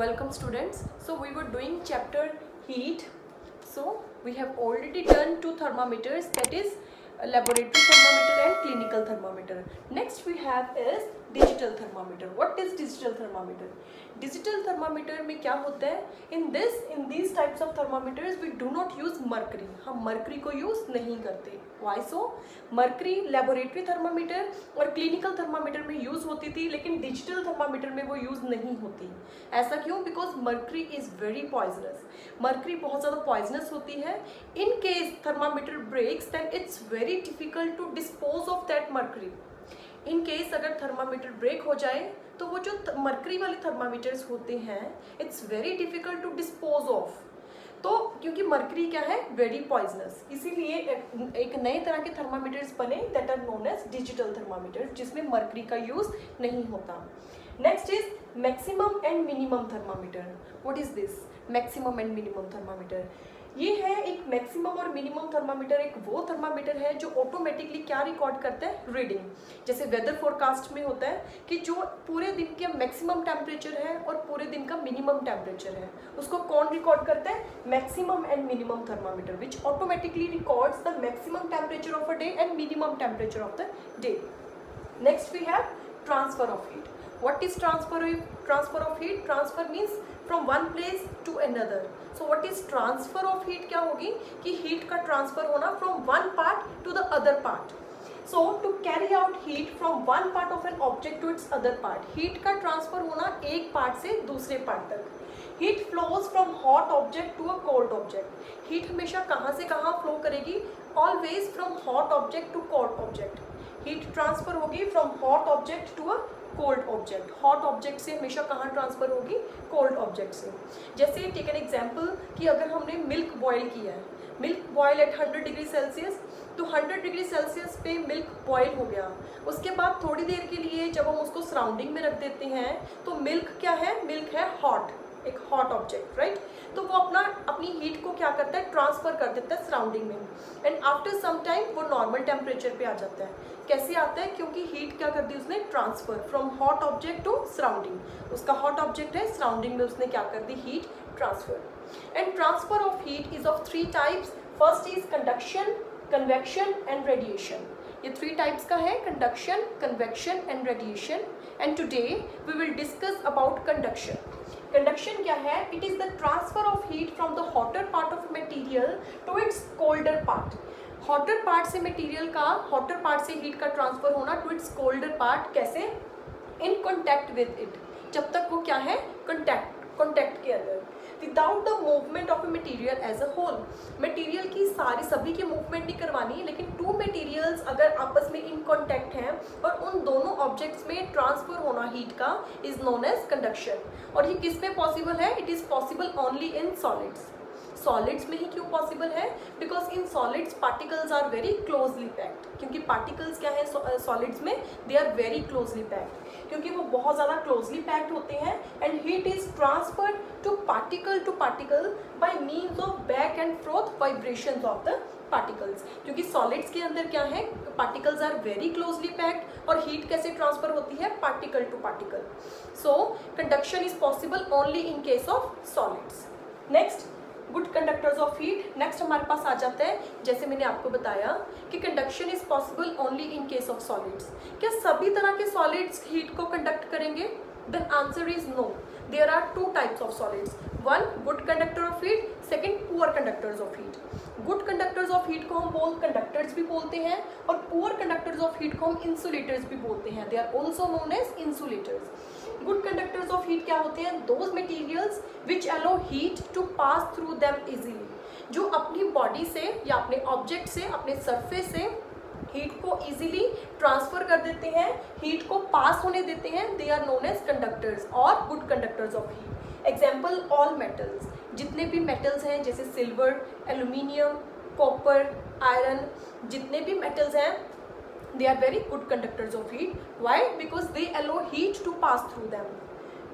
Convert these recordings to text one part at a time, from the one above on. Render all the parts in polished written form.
Welcome students. So we were doing chapter heat. So we have already done two thermometers, that is laboratory thermometer and clinical thermometer. Next we have is digital thermometer. What is digital thermometer? Digital thermometer में क्या होता है? In these types of thermometers we do not use mercury. हम mercury को use नहीं करते. Why so? Mercury laboratory thermometer और clinical thermometer में use होती थी, लेकिन digital thermometer में वो use नहीं होती. ऐसा क्यों? Because mercury is very poisonous. Mercury बहुत ज़्यादा poisonous होती है. In case thermometer breaks, then it's very difficult to dispose of that mercury. In case अगर थर्मामीटर ब्रेक हो जाए तो वो जो मर्करी वाले थर्मामीटर्स होते हैं it's very difficult to dispose of. तो क्योंकि मर्करी क्या है, वेरी पॉइजनस, इसीलिए एक नए तरह के थर्मामीटर्स बने that are known as digital thermometers, जिसमें मर्करी का यूज नहीं होता. Next is maximum and minimum thermometer. What is this maximum and minimum thermometer? ये है एक मैक्सिमम और मिनिमम थर्मामीटर. एक वो थर्मामीटर है जो ऑटोमेटिकली क्या रिकॉर्ड करता है, रीडिंग. जैसे वेदर फोरकास्ट में होता है कि जो पूरे दिन का मैक्सिमम टेम्परेचर है और पूरे दिन का मिनिमम टेम्परेचर है, उसको कौन रिकॉर्ड करता है, maximum and minimum thermometer, which automatically records the maximum temperature of a day and minimum temperature of the day. Next we have transfer of heat. What is transfer of heat? Transfer means from one place to another. So what is transfer of heat? क्या होगी कि heat का transfer होना from one part to the other part. So to carry out heat from one part of an object to its other part, heat का transfer होना एक part से दूसरे part तक. Heat flows from hot object to a cold object. Heat हमेशा कहाँ से कहाँ flow करेगी? Always from hot object to cold object. Heat transfer होगी from hot object to a cold object. Hot object से हमेशा कहाँ ट्रांसफर होगी, कोल्ड ऑब्जेक्ट से. जैसे टेक एन एग्जांपल कि अगर हमने मिल्क बॉयल किया है, milk boil at 100 degree Celsius, तो 100 डिग्री सेल्सियस पे मिल्क बॉयल हो गया. उसके बाद थोड़ी देर के लिए जब हम उसको सराउंडिंग में रख देते हैं तो मिल्क क्या है, मिल्क है हॉट, एक हॉट ऑब्जेक्ट, राइट. तो वो अपनी हीट को क्या करता है, ट्रांसफर कर देता है सराउंडिंग में, एंड आफ्टर सम टाइम वो नॉर्मल टेम्परेचर पे आ जाता है. कैसे आता है, क्योंकि हीट क्या कर दी उसने, transfer from hot object to surrounding. उसका हॉट ऑब्जेक्ट है, सराउंडिंग में उसने क्या कर दी, heat transfer. And transfer of heat is of 3 types. First is conduction, convection and radiation. ये 3 टाइप्स का है, conduction, convection and radiation. And today we will discuss about conduction. Conduction क्या है, it is the transfer of heat from the hotter part of material to its colder part. Hotter part से material का, hotter part से heat का transfer होना to its colder part. कैसे, in contact with it, जब तक वो क्या है, कॉन्टैक्ट के अंदर, without the movement of a material as a whole. Material की सभी की मूवमेंट नहीं करवानी, लेकिन 2 मटेरियल्स अगर आपस में इन कॉन्टैक्ट हैं और उन दोनों ऑब्जेक्ट्स में ट्रांसफर होना हीट का इज नोन एज कंडक्शन. और ये किस में पॉसिबल है, it is possible only in solids. Solids में ही क्यों पॉसिबल है, because in solids particles are very closely packed. क्योंकि पार्टिकल्स क्या है सॉलिड्स में, they are very closely packed, क्योंकि वो बहुत ज़्यादा क्लोजली पैक्ड होते हैं. And heat is transferred to particle by means of back and froth vibrations of the particles. क्योंकि सॉलिड्स के अंदर क्या है, particles are very closely packed, और हीट कैसे ट्रांसफर होती है, particle to particle. So conduction is possible only in case of solids. Next, good conductors of heat. Next हमारे पास आ जाता है, जैसे मैंने आपको बताया कि conduction is possible only in case of solids. क्या सभी तरह के सॉलिड्स हीट को कंडक्ट करेंगे? Then answer is no. There are 2 types of solids. One, good conductor of heat, second, poor conductors of heat. Good conductors of heat को हम conductors भी बोलते हैं, और पुअर कंडक्टर्स ऑफ हीट को हम इंसुलेटर्स भी बोलते हैं. They are also known as insulators. Good conductors of heat क्या होते हैं, those materials which allow heat to pass through them easily. जो अपनी बॉडी से या अपने ऑब्जेक्ट से, अपने सरफेस से हीट को इजीली ट्रांसफर कर देते हैं, हीट को पास होने देते हैं, they are known as conductors और good conductors of heat. Example, all metals, जितने भी मेटल्स हैं जैसे सिल्वर, एल्यूमिनियम, कॉपर, आयरन, जितने भी मेटल्स हैं, they are very good conductors of heat. Why? Because they allow heat to pass through them.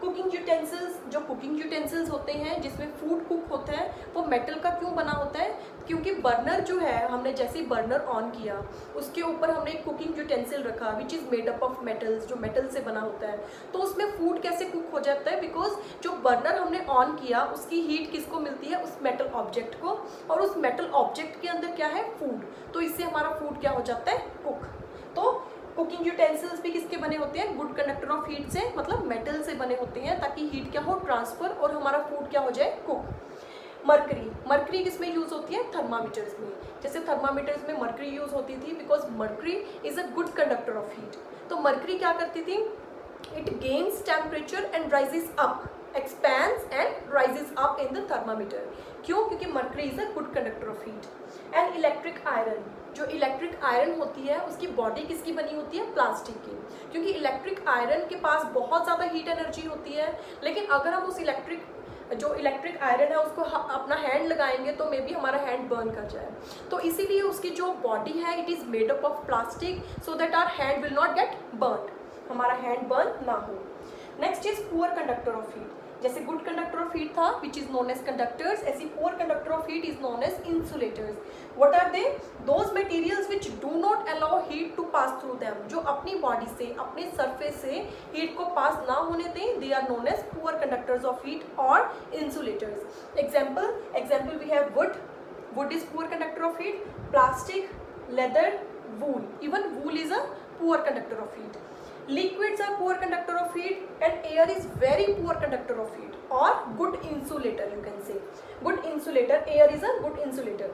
Cooking utensils, जो cooking utensils होते हैं जिसमें फूड कुक होता है वो मेटल का क्यों बना होता है? क्योंकि बर्नर जो है, हमने जैसे ही बर्नर ऑन किया उसके ऊपर हमने एक कुकिंग यूटेंसिल रखा which is made up of metals, जो मेटल से बना होता है। तो उसमें फूड कैसे कुक हो जाता है? बिकॉज जो बर्नर हमने ऑन किया उसकी हीट किसको मिलती है? उस मेटल ऑब्जेक्ट को, और उस मेटल ऑब्जेक्ट के अंदर क्या है? फूड। तो इससे हमारा फूड क्या हो जाता है? कुक। तो कुकिंग यूटेंसिल्स भी किसके बने होते हैं? गुड कंडक्टर ऑफ हीट से, मतलब मेटल से बने होते हैं ताकि हीट क्या हो? ट्रांसफर, और हमारा फूड क्या हो जाए? कुक। मरकरी, मरकरी किसमें यूज होती है? थर्मामीटर्स में। जैसे थर्मामीटर्स में मरकरी यूज होती थी because mercury is a good conductor of heat. तो मरकरी क्या करती थी? It gains temperature and rises up, expands and rises up in the thermometer. क्यों? क्योंकि mercury is a good conductor of heat. And electric iron, जो electric iron होती है उसकी बॉडी किसकी बनी होती है? प्लास्टिक की। क्योंकि इलेक्ट्रिक आयरन के पास बहुत ज़्यादा हीट एनर्जी होती है, लेकिन अगर हम उस जो इलेक्ट्रिक आयरन है उसको अपना हैंड लगाएंगे तो मे बी हमारा हैंड बर्न कर जाए। तो इसीलिए उसकी जो बॉडी है it is made up of plastic so that our hand will not get burn, हमारा हैंड बर्न ना हो। Next is poor conductor of heat. जैसे गुड कंडक्टर ऑफ हीट था which is known as conductors, ऐसी poor conductor of heat is known as insulators. What are they? Those materials which do not allow heat to pass through them, जो अपनी body से, अपने surface से heat को पास ना होने दें, they are known as poor conductors of heat और insulators. Example we have wood, wood is poor conductor of heat, plastic, leather, wool, even wool is a poor conductor of heat. Liquids are poor conductor of heat and air is very poor conductor of heat or good insulator, you can say. Good insulator, air is a good insulator.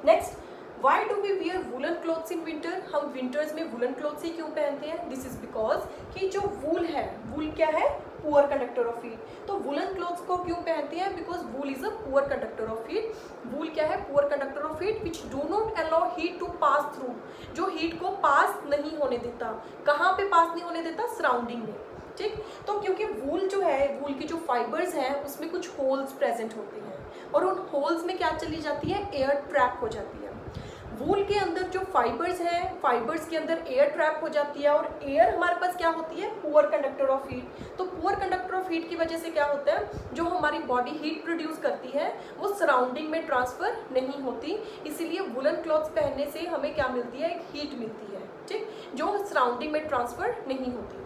Next, why do we wear woolen clothes in winter? हम winters में woolen clothes ही क्यों पहनते हैं? This is because कि जो wool है, wool क्या है? Poor conductor of heat. तो woolen clothes को क्यों पहनते हैं? Because wool is a poor conductor of heat. Wool क्या है? Poor conductor of heat which do not allow heat to pass through. जो heat को पास नहीं होने देता। कहाँ पे पास नहीं होने देता? सराउंडिंग में। ठीक, तो क्योंकि वूल जो है, वूल की जो फाइबर्स हैं उसमें कुछ होल्स प्रेजेंट होते हैं और उन होल्स में क्या चली जाती है? एयर ट्रैप हो जाती है। वूल के अंदर जो फाइबर्स हैं, फाइबर्स के अंदर एयर ट्रैप हो जाती है और एयर हमारे पास क्या होती है? Poor conductor of heat. तो पुअर कंडक्टर ऑफ हीट की वजह से क्या होता है? जो हमारी बॉडी हीट प्रोड्यूस करती है वो सराउंडिंग में ट्रांसफर नहीं होती, इसीलिए वुलन क्लॉथ्स पहनने से हमें क्या मिलती है? एक हीट मिलती है, ठीक, जो सराउंडिंग में ट्रांसफर नहीं होती।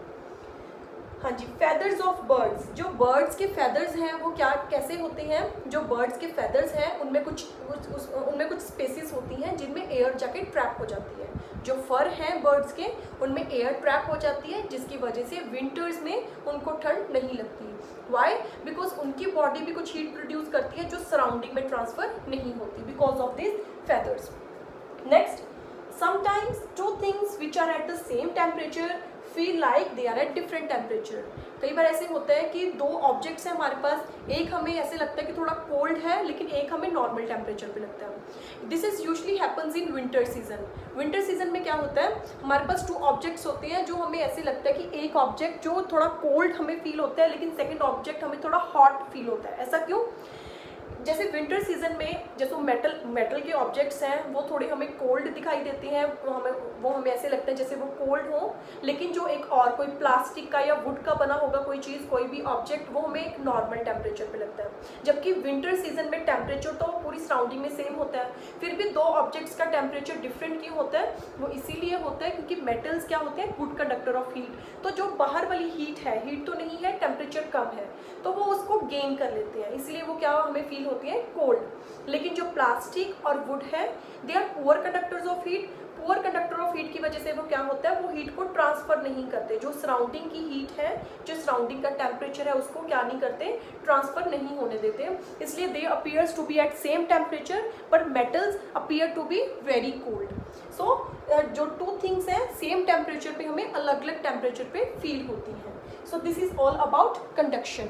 हाँ जी, फेदर्स ऑफ बर्ड्स, जो बर्ड्स के फेदर्स हैं वो क्या कैसे होते हैं? जो बर्ड्स के फेदर्स हैं उनमें कुछ स्पेसेस होती हैं जिनमें एयर जाके ट्रैप हो जाती है। जो फर हैं बर्ड्स के उनमें एयर ट्रैप हो जाती है जिसकी वजह से विंटर्स में उनको ठंड नहीं लगती। वाई? बिकॉज उनकी बॉडी भी कुछ हीट प्रोड्यूस करती है जो सराउंडिंग में ट्रांसफर नहीं होती because of this feathers. Next, sometimes two things which are at the same temperature feel like they are at different temperature. कई बार ऐसे होता है कि दो ऑब्जेक्ट्स हैं हमारे पास, एक हमें ऐसे लगता है कि थोड़ा कोल्ड है लेकिन एक हमें नॉर्मल टेम्परेचर पे लगता है। This is usually happens in winter season. Winter season में क्या होता है? हमारे पास टू ऑब्जेक्ट्स होते हैं जो हमें ऐसे लगता है कि एक ऑब्जेक्ट जो थोड़ा कोल्ड हमें फील होता है लेकिन सेकेंड ऑब्जेक्ट हमें थोड़ा हॉट फील होता है। ऐसा क्यों? जैसे विंटर सीजन में जैसे मेटल के ऑब्जेक्ट्स हैं वो थोड़े हमें कोल्ड दिखाई देते हैं, वो हमें ऐसे लगता है जैसे वो कोल्ड हो, लेकिन जो एक और कोई प्लास्टिक का या वुड का बना होगा कोई चीज़, कोई भी ऑब्जेक्ट, वो हमें एक नॉर्मल टेम्परेचर पे लगता है। जबकि विंटर सीजन में टेम्परेचर तो पूरी सराउंडिंग में सेम होता है, फिर भी दो ऑब्जेक्ट्स का टेम्परेचर डिफरेंट क्यों होता है? वो इसीलिए होता है क्योंकि मेटल्स क्या होते हैं? Good conductor of heat. तो जो बाहर वाली हीट है, हीट तो नहीं है, टेम्परेचर कम है, तो वो उसको गेन कर लेते हैं, इसलिए वो क्या हमें फील होती है? कोल्ड। लेकिन जो प्लास्टिक और वुड है they are poor conductors of heat. Poor conductor of heat की वजह से वो क्या होता है? वो हीट को ट्रांसफर नहीं करते। जो सराउंडिंग की हीट है, जो सराउंडिंग का टेम्परेचर है, उसको क्या नहीं करते? ट्रांसफर नहीं होने देते। इसलिए they appears to be at same temperature but metals appear to be very cold. So जो टू थिंग्स हैं सेम टेम्परेचर पे हमें अलग अलग टेम्परेचर पे फील होती हैं। So this is all about conduction.